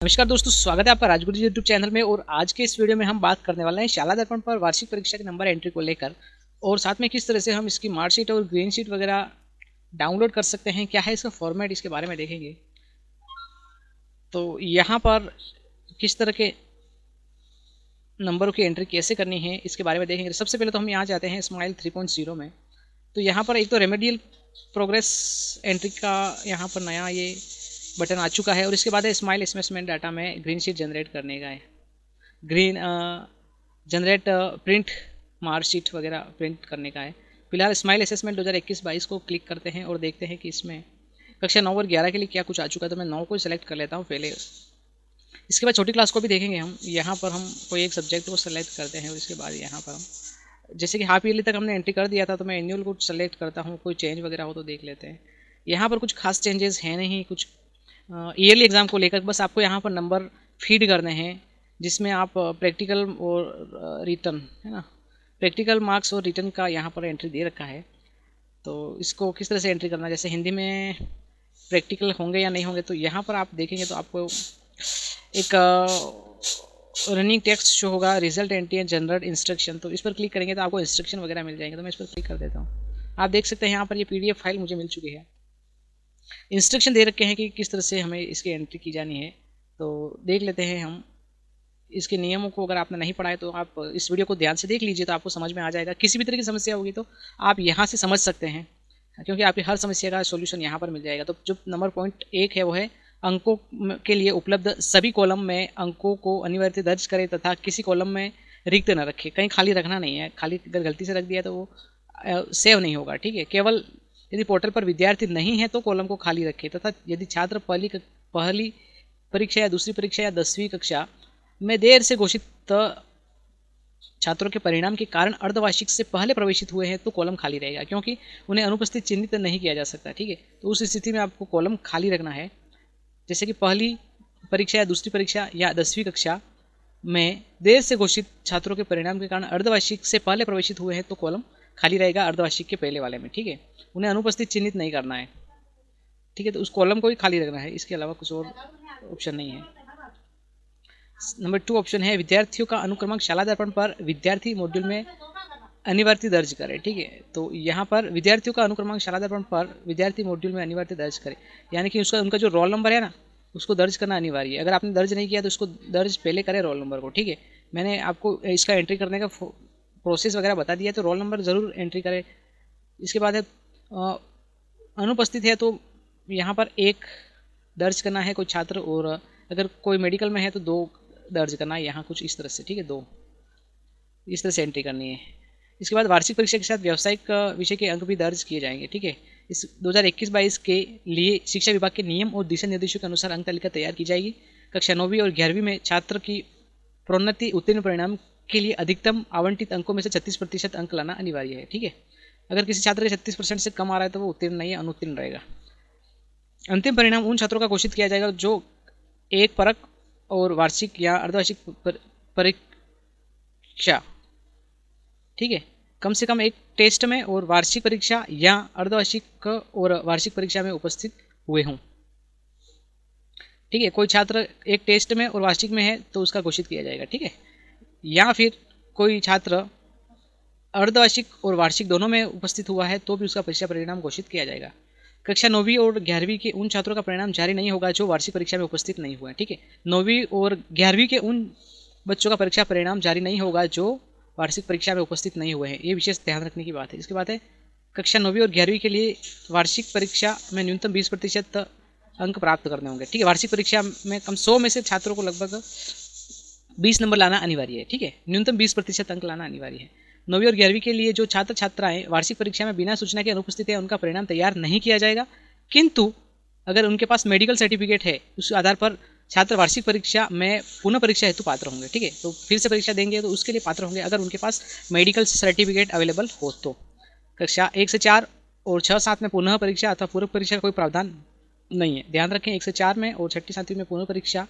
नमस्कार दोस्तों, स्वागत है आपका राजगुरु जी यूट्यूब चैनल में। और आज के इस वीडियो में हम बात करने वाले हैं शाला दर्पण पर वार्षिक परीक्षा के नंबर एंट्री को लेकर, और साथ में किस तरह से हम इसकी मार्कशीट और ग्रीन शीट वगैरह डाउनलोड कर सकते हैं, क्या है इसका फॉर्मेट, इसके बारे में देखेंगे। तो यहाँ पर किस तरह के नंबरों की एंट्री कैसे करनी है इसके बारे में देखेंगे। सबसे पहले तो हम यहाँ जाते हैं स्माइल 3.0 में। तो यहाँ पर एक तो रेमेडियल प्रोग्रेस एंट्री का यहाँ पर नया ये बटन आ चुका है, और इसके बाद है स्माइल एसेसमेंट डाटा में ग्रीन शीट जनरेट करने का है। ग्रीन जनरेट प्रिंट मार्कशीट वगैरह प्रिंट करने का है। फिलहाल स्माइल असेसमेंट 2021-22 को क्लिक करते हैं और देखते हैं कि इसमें कक्षा 9 और 11 के लिए क्या कुछ आ चुका है। तो मैं 9 को सेलेक्ट कर लेता हूँ पहले। इसके बाद छोटी क्लास को भी देखेंगे हम। यहाँ पर हम कोई एक सब्जेक्ट को सेलेक्ट करते हैं, और इसके बाद यहाँ पर हम जैसे कि हाफ ईयरली तक हमने एंट्री कर दिया था, तो मैं एनुअल को सेलेक्ट करता हूँ। कोई चेंज वगैरह हो तो देख लेते हैं। यहाँ पर कुछ खास चेंजेस हैं नहीं, कुछ ईयरली एग्ज़ाम को लेकर बस आपको यहाँ पर नंबर फीड करने हैं, जिसमें आप प्रैक्टिकल और रिटर्न है ना, प्रैक्टिकल मार्क्स और रिटर्न का यहाँ पर एंट्री दे रखा है। तो इसको किस तरह से एंट्री करना है, जैसे हिंदी में प्रैक्टिकल होंगे या नहीं होंगे, तो यहाँ पर आप देखेंगे तो आपको एक रनिंग टेक्स्ट शो होगा, result entry and general instruction. तो इस पर क्लिक करेंगे तो आपको इंस्ट्रक्शन वगैरह मिल जाएंगे। तो मैं इस पर क्लिक कर देता हूँ। आप देख सकते हैं यहाँ पर ये PDF फाइल मुझे मिल चुकी है। इंस्ट्रक्शन दे रखे हैं कि किस तरह से हमें इसकी एंट्री की जानी है। तो देख लेते हैं हम इसके नियमों को। अगर आपने नहीं पढ़ा है तो आप इस वीडियो को ध्यान से देख लीजिए, तो आपको समझ में आ जाएगा। किसी भी तरह की समस्या होगी तो आप यहाँ से समझ सकते हैं, क्योंकि आपकी हर समस्या का सॉल्यूशन यहाँ पर मिल जाएगा। तो जो नंबर पॉइंट 1 है वो है अंकों के लिए उपलब्ध सभी कॉलम में अंकों को अनिवार्य दर्ज करें तथा किसी कॉलम में रिक्त न रखें। कहीं खाली रखना नहीं है। खाली अगर गलती से रख दिया तो वो सेव नहीं होगा, ठीक है। केवल यदि पोर्टल पर विद्यार्थी नहीं है तो कॉलम को खाली रखें, तथा यदि छात्र पहली परीक्षा या दूसरी परीक्षा या 10वीं कक्षा में देर से घोषित छात्रों के परिणाम के कारण अर्धवार्षिक से पहले प्रवेशित हुए हैं तो कॉलम खाली रहेगा, क्योंकि उन्हें अनुपस्थित चिन्हित नहीं किया जा सकता, ठीक है। तो उस स्थिति में आपको कॉलम खाली रखना है। जैसे कि पहली परीक्षा या दूसरी परीक्षा या 10वीं कक्षा में देर से घोषित छात्रों के परिणाम के कारण अर्धवार्षिक से पहले प्रवेशित हुए हैं तो कॉलम खाली रहेगा अर्धवार्षिक के पहले वाले में, ठीक है। उन्हें अनुपस्थित चिन्हित नहीं करना है, ठीक है। तो उस कॉलम को ही खाली रखना है, इसके अलावा कुछ और ऑप्शन नहीं है। नंबर 2 ऑप्शन है विद्यार्थियों का अनुक्रमांक शाला दर्पण पर विद्यार्थी मॉड्यूल में अनिवार्य दर्ज करें, ठीक है। तो यहाँ पर विद्यार्थियों का अनुक्रमांक शाला दर्पण पर विद्यार्थी मॉड्यूल में अनिवार्य दर्ज करें, यानी कि उनका जो रोल नंबर है ना, उसको दर्ज करना अनिवार्य है। अगर आपने दर्ज नहीं किया तो उसको दर्ज पहले करें रोल नंबर को, ठीक है। मैंने आपको इसका एंट्री करने का प्रोसेस वगैरह बता दिया, तो रोल नंबर ज़रूर एंट्री करें। इसके बाद है अनुपस्थित है तो यहाँ पर 1 दर्ज करना है कोई छात्र, और अगर कोई मेडिकल में है तो 2 दर्ज करना है, यहाँ कुछ इस तरह से, ठीक है। 2 इस तरह से एंट्री करनी है। इसके बाद वार्षिक परीक्षा के साथ व्यावसायिक विषय के अंक भी दर्ज किए जाएंगे, ठीक है। इस 2021-22 के लिए शिक्षा विभाग के नियम और दिशा निर्देशों के अनुसार अंक तालिका तैयार की जाएगी। कक्षा 9वीं और 11वीं में छात्र की प्रोन्नति उत्तीर्ण परिणाम के लिए अधिकतम आवंटित अंकों में से 36% अंक लाना अनिवार्य है, ठीक है। अगर किसी छात्र के 36% से कम आ रहा है तो वो उत्तीर्ण नहीं है, अनुत्तीर्ण रहेगा। अंतिम परिणाम उन छात्रों का घोषित किया जाएगा जो एक परक और वार्षिक या अर्धवार्षिक परीक्षा, ठीक है, कम से कम एक टेस्ट में और वार्षिक परीक्षा या अर्धवार्षिक और वार्षिक परीक्षा में उपस्थित हुए हों, ठीक है। कोई छात्र एक टेस्ट में और वार्षिक में है तो उसका घोषित किया जाएगा, ठीक है। या फिर कोई छात्र अर्धवार्षिक और वार्षिक दोनों में उपस्थित हुआ है तो भी उसका परीक्षा परिणाम घोषित किया जाएगा। कक्षा 9वीं और 11वीं के उन छात्रों का परिणाम जारी नहीं होगा जो वार्षिक परीक्षा में उपस्थित नहीं हुए, ठीक है। 9वीं और 11वीं के उन बच्चों का परीक्षा परिणाम जारी नहीं होगा जो वार्षिक परीक्षा में उपस्थित नहीं हुए हैं। ये विशेष ध्यान रखने की बात है। इसके बाद है कक्षा 9वीं और 11वीं के लिए वार्षिक परीक्षा में न्यूनतम 20% अंक प्राप्त करने होंगे, ठीक है। वार्षिक परीक्षा में कम 100 में से छात्रों को लगभग 20 नंबर लाना अनिवार्य है, ठीक है। न्यूनतम 20% अंक लाना अनिवार्य है। 9वीं और 11वीं के लिए जो छात्र छात्राएं वार्षिक परीक्षा में बिना सूचना के अनुपस्थित है उनका परिणाम तैयार नहीं किया जाएगा, किंतु अगर उनके पास मेडिकल सर्टिफिकेट है उस आधार पर छात्र वार्षिक परीक्षा में पुनः परीक्षा हेतु पात्र होंगे, ठीक है। तो फिर से परीक्षा देंगे तो उसके लिए पात्र होंगे अगर उनके पास मेडिकल सर्टिफिकेट अवेलेबल हो तो। कक्षा 1 से 4 और 6-7 में पुनः परीक्षा अथवा पूरक परीक्षा का कोई प्रावधान नहीं है। ध्यान रखें, 1 से 4 में और 6ठी-7वीं में पुनः परीक्षा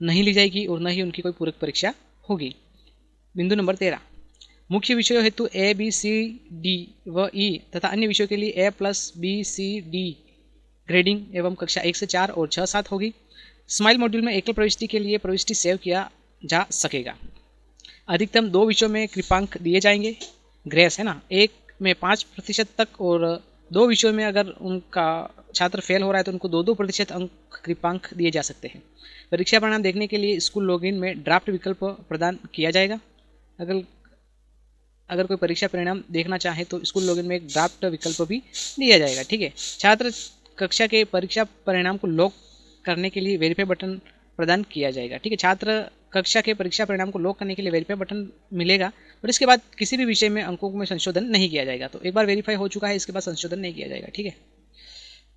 नहीं ली जाएगी और न ही उनकी कोई पूरक परीक्षा होगी। बिंदु नंबर 13, मुख्य विषयों हेतु A, B, C, D व E तथा अन्य विषयों के लिए A+, B, C, D grading एवं कक्षा 1 से 4 और 6-7 होगी। स्माइल मॉड्यूल में एकल प्रविष्टि के लिए प्रविष्टि सेव किया जा सकेगा। अधिकतम 2 विषयों में कृपांक दिए जाएंगे, ग्रेस है ना, एक में 5% तक, और 2 विषयों में अगर उनका छात्र फेल हो रहा है तो उनको 2-2% अंक कृपांक दिए जा सकते हैं। परीक्षा परिणाम देखने के लिए स्कूल लॉगिन में ड्राफ्ट विकल्प प्रदान किया जाएगा। अगर कोई परीक्षा परिणाम देखना चाहे तो स्कूल लॉगिन में एक ड्राफ्ट विकल्प भी दिया जाएगा। ठीक है, छात्र कक्षा के परीक्षा परिणाम को लॉक करने के लिए वेरीफाई बटन प्रदान किया जाएगा। ठीक है, छात्र कक्षा के परीक्षा परिणाम को लॉक करने के लिए वेरीफाई बटन मिलेगा और इसके बाद किसी भी विषय में अंकों में संशोधन नहीं किया जाएगा। तो एक बार वेरीफाई हो चुका है, इसके बाद संशोधन नहीं किया जाएगा। ठीक है,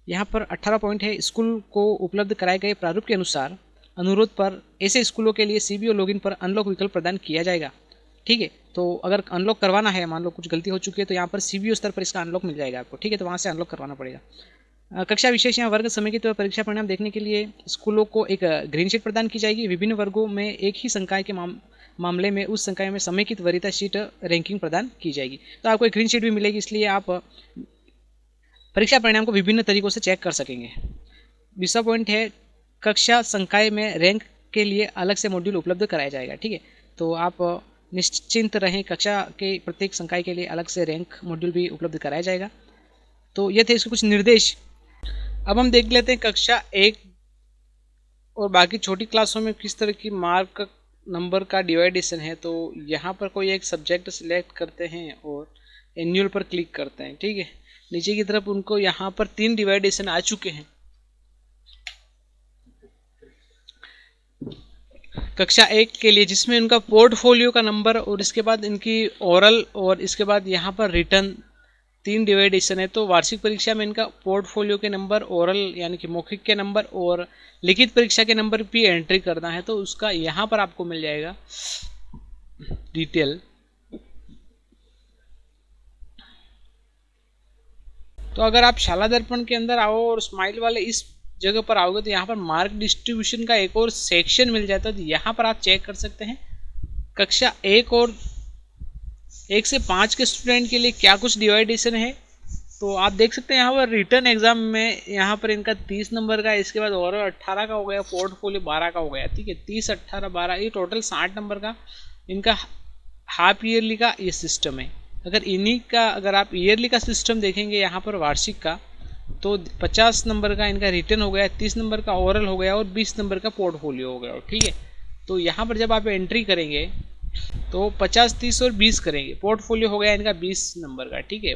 यहाँ पर 18 पॉइंट है। स्कूल को उपलब्ध कराए गए प्रारूप के अनुसार अनुरोध पर ऐसे स्कूलों के लिए CBO लॉगिन पर अनलॉक विकल्प प्रदान किया जाएगा। ठीक है, तो अगर अनलॉक करवाना है, मान लो कुछ गलती हो चुकी है, तो यहाँ पर CBO स्तर पर इसका अनलॉक मिल जाएगा आपको। ठीक है, तो वहाँ से अनलॉक करवाना पड़ेगा। कक्षा विशेष या वर्ग समेकित परीक्षा परिणाम देखने के लिए स्कूलों को एक ग्रीन शीट प्रदान की जाएगी। विभिन्न वर्गों में एक ही संकाय के मामले में उस संकाय में समेकित वरीयता शीट रैंकिंग प्रदान की जाएगी। तो आपको एक ग्रीन शीट भी मिलेगी, इसलिए आप परीक्षा परिणाम को विभिन्न तरीकों से चेक कर सकेंगे। 20वां पॉइंट है, कक्षा संकाय में रैंक के लिए अलग से मॉड्यूल उपलब्ध कराया जाएगा। ठीक है, तो आप निश्चिंत रहें, कक्षा के प्रत्येक संकाय के लिए अलग से रैंक मॉड्यूल भी उपलब्ध कराया जाएगा। तो ये थे इसके कुछ निर्देश। अब हम देख लेते हैं कक्षा 1 और बाकी छोटी क्लासों में किस तरह की मार्क नंबर का डिवाइडेशन है। तो यहाँ पर कोई एक सब्जेक्ट सिलेक्ट करते हैं और एनुअल पर क्लिक करते हैं। ठीक है, नीचे की तरफ उनको यहाँ पर 3 डिवाइडेशन आ चुके हैं। कक्षा 1 के लिए जिसमें उनका पोर्टफोलियो का नंबर और इसके बाद इनकी ओरल और इसके बाद यहाँ पर रिटर्न 3 डिवाइडेशन है। तो वार्षिक परीक्षा में इनका पोर्टफोलियो के नंबर, ओरल यानी कि मौखिक के नंबर और लिखित परीक्षा के नंबर भी एंट्री करना है। तो उसका यहाँ पर आपको मिल जाएगा डिटेल। तो अगर आप शाला दर्पण के अंदर आओ और स्माइल वाले इस जगह पर आओगे तो यहाँ पर मार्क डिस्ट्रीब्यूशन का एक और सेक्शन मिल जाता है। तो यहाँ पर आप चेक कर सकते हैं कक्षा 1 और 1 से 5 के स्टूडेंट के लिए क्या कुछ डिवाइडेशन है। तो आप देख सकते हैं यहाँ पर रिटर्न एग्जाम में यहाँ पर इनका 30 नंबर का, इसके बाद ओरल 18 का हो गया, पोर्टफोलियो 12 का हो गया। ठीक है, 30, 18, 12, ये टोटल 60 नंबर का इनका हाफ ईयरली का ये सिस्टम है। अगर आप ईयरली का सिस्टम देखेंगे यहाँ पर वार्षिक का, तो 50 नंबर का इनका रिटर्न हो गया, 30 नंबर का ओरल हो गया और 20 नंबर का पोर्टफोलियो हो गया। ठीक है, तो यहाँ पर जब आप एंट्री करेंगे तो 50, 30 और 20 करेंगे। पोर्टफोलियो हो गया इनका 20 नंबर का। ठीक है,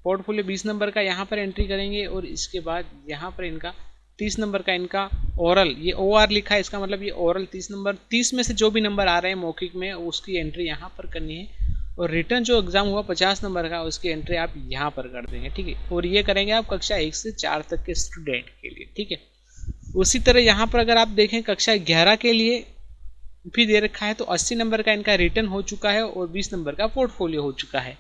पोर्टफोलियो 20 नंबर का यहाँ पर एंट्री करेंगे और इसके बाद यहाँ पर इनका 30 नंबर का इनका ओरल, ये OR लिखा है, इसका मतलब ये ओरल 30 नंबर, 30 में से जो भी नंबर आ रहे हैं मौखिक में उसकी एंट्री यहाँ पर करनी है। और रिटर्न जो एग्जाम हुआ 50 नंबर का, उसकी एंट्री आप यहाँ पर कर देंगे। ठीक है, और ये करेंगे आप कक्षा 1 से 4 तक के स्टूडेंट के लिए। ठीक है, उसी तरह यहाँ पर अगर आप देखें कक्षा 11 के लिए भी दे रखा है, तो 80 नंबर का इनका रिटर्न हो चुका है और 20 नंबर का पोर्टफोलियो हो चुका है।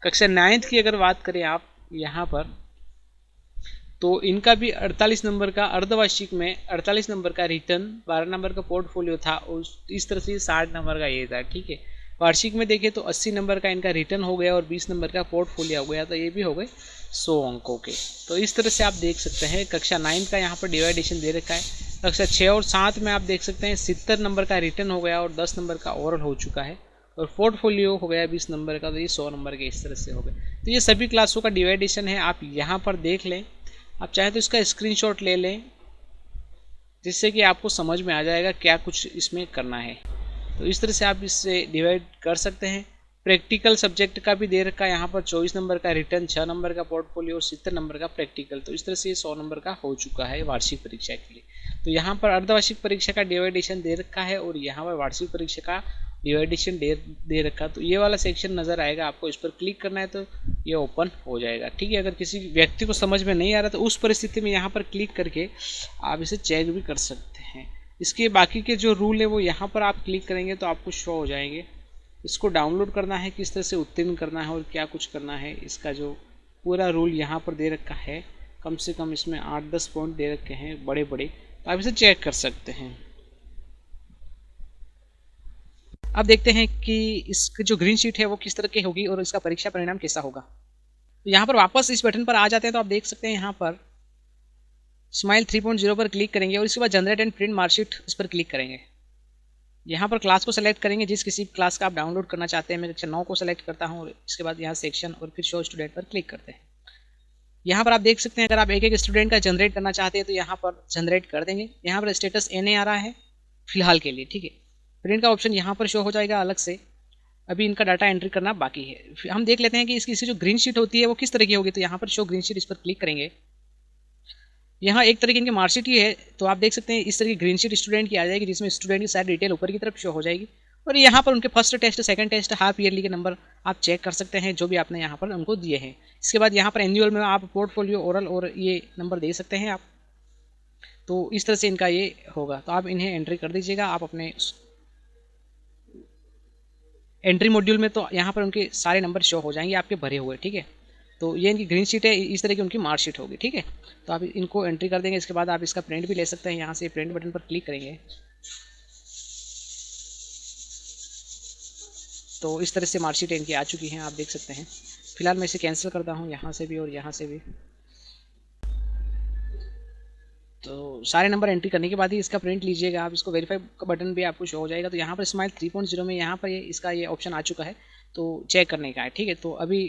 कक्षा 9th की अगर बात करें आप यहाँ पर, तो इनका भी 48 नंबर का अर्धवार्षिक में 48 नंबर का रिटर्न, 12 नंबर का पोर्टफोलियो था और इस तरह से 60 नंबर का ये था। ठीक है, वार्षिक में देखिए तो 80 नंबर का इनका रिटर्न हो गया और 20 नंबर का पोर्टफोलियो हो गया, तो ये भी हो गए 100 अंकों के। तो इस तरह से आप देख सकते हैं कक्षा 9 का यहाँ पर डिवाइडेशन दे रखा है। कक्षा 6 और 7 में आप देख सकते हैं 70 नंबर का रिटर्न हो गया और 10 नंबर का ओरल हो चुका है और पोर्टफोलियो हो गया 20 नंबर का, तो ये 100 नंबर के इस तरह से हो गए। तो ये सभी क्लासों का डिवाइडेशन है, आप यहाँ पर देख लें। आप चाहें तो इसका स्क्रीनशॉट ले लें जिससे कि आपको समझ में आ जाएगा क्या कुछ इसमें करना है। तो इस तरह से आप इससे डिवाइड कर सकते हैं। प्रैक्टिकल सब्जेक्ट का भी दे रखा है यहाँ पर 24 नंबर का रिटर्न, 6 नंबर का पोर्टफोलियो और 70 नंबर का प्रैक्टिकल। तो इस तरह से ये 100 नंबर का हो चुका है वार्षिक परीक्षा के लिए। तो यहाँ पर अर्धवार्षिक परीक्षा का डिवाइडेशन दे रखा है और यहाँ पर वार्षिक परीक्षा का डिवाइडेशन दे रखा। तो ये वाला सेक्शन नज़र आएगा आपको, इस पर क्लिक करना है तो ये ओपन हो जाएगा। ठीक है, अगर किसी व्यक्ति को समझ में नहीं आ रहा तो उस परिस्थिति में यहाँ पर क्लिक करके आप इसे चेक भी कर सकते हैं। इसके बाकी के जो रूल है वो यहाँ पर आप क्लिक करेंगे तो आपको शो हो जाएंगे। इसको डाउनलोड करना है, किस तरह से उत्तीर्ण करना है और क्या कुछ करना है, इसका जो पूरा रूल यहाँ पर दे रखा है। कम से कम इसमें 8-10 पॉइंट दे रखे हैं बड़े बड़े, तो आप इसे चेक कर सकते हैं। अब देखते हैं कि इसकी जो ग्रीन शीट है वो किस तरह की होगी और इसका परीक्षा परिणाम कैसा होगा। तो यहाँ पर वापस इस बटन पर आ जाते हैं तो आप देख सकते हैं यहाँ पर स्माइल 3.0 पर क्लिक करेंगे और इसके बाद जनरेट एंड प्रिंट मार्कशीट इस पर क्लिक करेंगे। यहाँ पर क्लास को सेलेक्ट करेंगे, जिस किसी क्लास का आप डाउनलोड करना चाहते हैं। मैं कक्षा 9 को सेलेक्ट करता हूँ और इसके बाद यहाँ सेक्शन और फिर शो स्टूडेंट पर क्लिक करते हैं। यहाँ पर आप देख सकते हैं अगर आप एक एक स्टूडेंट का जनरेट करना चाहते हैं तो यहाँ पर जनरेट कर देंगे। यहाँ पर स्टेटस NA आ रहा है फिलहाल के लिए, ठीक है। प्रिंट का ऑप्शन यहाँ पर शो हो जाएगा अलग से, अभी इनका डाटा एंट्री करना बाकी है। हम देख लेते हैं कि इसकी जो ग्रीन शीट होती है वो किस तरह की होगी। तो यहाँ पर शो ग्रीन शीट इस पर क्लिक करेंगे। यहाँ एक तरह की इनकी मार्कशीट ही है, तो आप देख सकते हैं इस तरह की ग्रीन शीट स्टूडेंट की आ जाएगी, जिसमें स्टूडेंट की सारी डिटेल ऊपर की तरफ शो हो जाएगी। और यहाँ पर उनके first test, second test, half yearly के नंबर आप चेक कर सकते हैं जो भी आपने यहाँ पर उनको दिए हैं। इसके बाद यहाँ पर एनुअल में आप पोर्टफोलियो, ओरल और ये नंबर दे सकते हैं आप। तो इस तरह से इनका ये होगा, तो आप इन्हें एंट्री कर दीजिएगा आप अपने एंट्री मॉड्यूल में। तो यहाँ पर उनके सारे नंबर शो हो जाएंगे आपके भरे हुए, ठीक है। तो ये इनकी ग्रीन शीट है, इस तरह की उनकी मार्कशीट होगी, ठीक है। तो आप इनको एंट्री कर देंगे। इसके बाद आप इसका प्रिंट भी ले सकते हैं, यहाँ से प्रिंट बटन पर क्लिक करेंगे तो इस तरह से मार्कशीट इनकी आ चुकी हैं, आप देख सकते हैं। फिलहाल मैं इसे कैंसिल करता हूँ यहाँ से भी और यहाँ से भी। तो सारे नंबर एंट्री करने के बाद ही इसका प्रिंट लीजिएगा आप। इसको वेरीफाई का बटन भी आपको शो हो जाएगा। तो यहाँ पर स्माइल 3.0 में यहाँ पर इसका ये ऑप्शन आ चुका है, तो चेक करने का है, ठीक है। तो अभी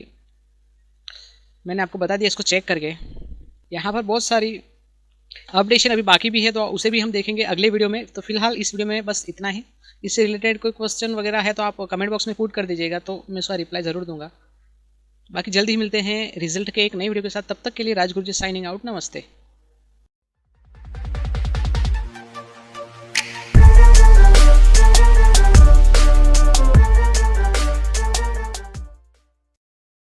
मैंने आपको बता दिया इसको चेक करके। यहाँ पर बहुत सारी अपडेशन अभी बाकी भी है, तो उसे भी हम देखेंगे अगले वीडियो में। तो फिलहाल इस वीडियो में बस इतना ही। इससे रिलेटेड कोई क्वेश्चन वगैरह है तो आप कमेंट बॉक्स में पुट कर दीजिएगा, तो मैं उसका रिप्लाई ज़रूर दूंगा। बाकी जल्द ही मिलते हैं रिजल्ट के एक नई वीडियो के साथ। तब तक के लिए राजगुरु जी साइनिंग आउट। नमस्ते।